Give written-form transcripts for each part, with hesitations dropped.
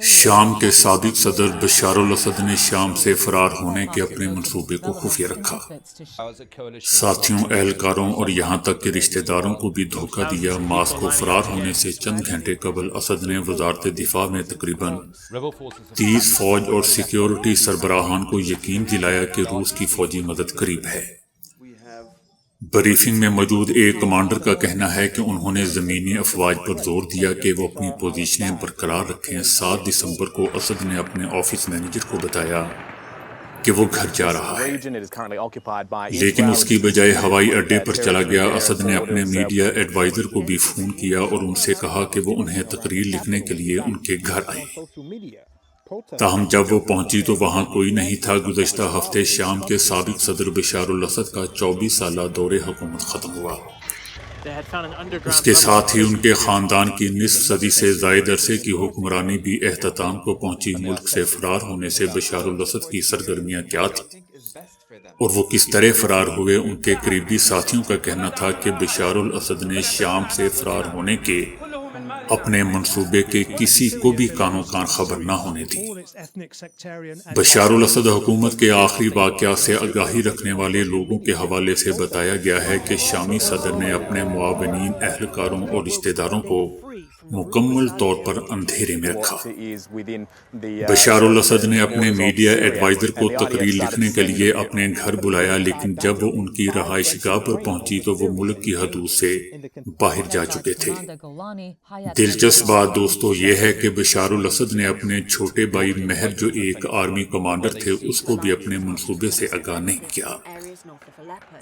شام کے سابق صدر بشار الاسد نے شام سے فرار ہونے کے اپنے منصوبے کو خفیہ رکھا۔ ساتھیوں، اہلکاروں اور یہاں تک کہ رشتہ داروں کو بھی دھوکہ دیا۔ ماسکو فرار ہونے سے چند گھنٹے قبل اسد نے وزارت دفاع میں تقریباً 30 فوج اور سیکیورٹی سربراہان کو یقین دلایا کہ روس کی فوجی مدد قریب ہے۔ بریفنگ میں موجود ایک کمانڈر کا کہنا ہے کہ انہوں نے زمینی افواج پر زور دیا کہ وہ اپنی پوزیشنیں برقرار رکھیں۔ 7 دسمبر کو اسد نے اپنے آفس مینیجر کو بتایا کہ وہ گھر جا رہا ہے، لیکن اس کی بجائے ہوائی اڈے پر چلا گیا۔ اسد نے اپنے میڈیا ایڈوائزر کو بھی فون کیا اور ان سے کہا کہ وہ انہیں تقریر لکھنے کے لیے ان کے گھر آئیں۔ تاہم جب وہ پہنچی تو وہاں کوئی نہیں تھا۔ گزشتہ ہفتے شام کے سابق صدر بشار الاسد کا 24 سالہ دور حکومت ختم ہوا۔ اس کے ساتھ ہی ان کے خاندان کی نصف صدی سے زائد عرصے کی حکمرانی بھی اختتام کو پہنچی۔ ملک سے فرار ہونے سے بشار الاسد کی سرگرمیاں کیا تھیں اور وہ کس طرح فرار ہوئے؟ ان کے قریبی ساتھیوں کا کہنا تھا کہ بشار الاسد نے شام سے فرار ہونے کے اپنے منصوبے کے کسی کو بھی کانوں کان خبر نہ ہونے دی۔ بشار الاسد حکومت کے آخری واقعات سے آگاہی رکھنے والے لوگوں کے حوالے سے بتایا گیا ہے کہ شامی صدر نے اپنے معاونین، اہلکاروں اور رشتہ داروں کو مکمل طور پر اندھیرے میں رکھا۔ بشار الاسد نے اپنے میڈیا ایڈوائزر کو تقریر لکھنے کے لیے اپنے گھر بلایا، لیکن جب وہ ان کی رہائش گاہ پر پہنچی تو وہ ملک کی حدود سے باہر جا چکے تھے۔ دلچسپ بات دوستو یہ ہے کہ بشار الاسد نے اپنے چھوٹے بھائی مہر، جو ایک آرمی کمانڈر تھے، اس کو بھی اپنے منصوبے سے آگاہ نہیں کیا۔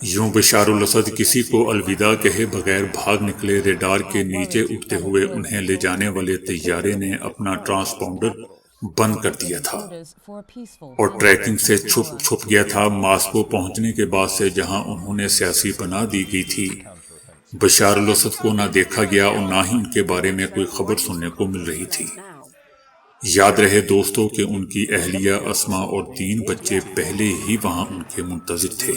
یوں بشار الاسد کسی کو الوداع کہے بغیر بھاگ نکلے۔ ریڈار کے نیچے اٹھتے ہوئے انہیں لے جانے والے طیارے نے اپنا ٹرانسپونڈر بند کر دیا تھا اور ٹریکنگ سے چھپ گیا تھا۔ ماسکو پہنچنے کے بعد سے جہاں انہوں نے سیاسی پناہ دی گئی تھی، بشار الاسد کو نہ دیکھا گیا اور نہ ہی ان کے بارے میں کوئی خبر سننے کو مل رہی تھی۔ یاد رہے دوستو کہ ان کی اہلیہ اسما اور 3 بچے پہلے ہی وہاں ان کے منتظر تھے۔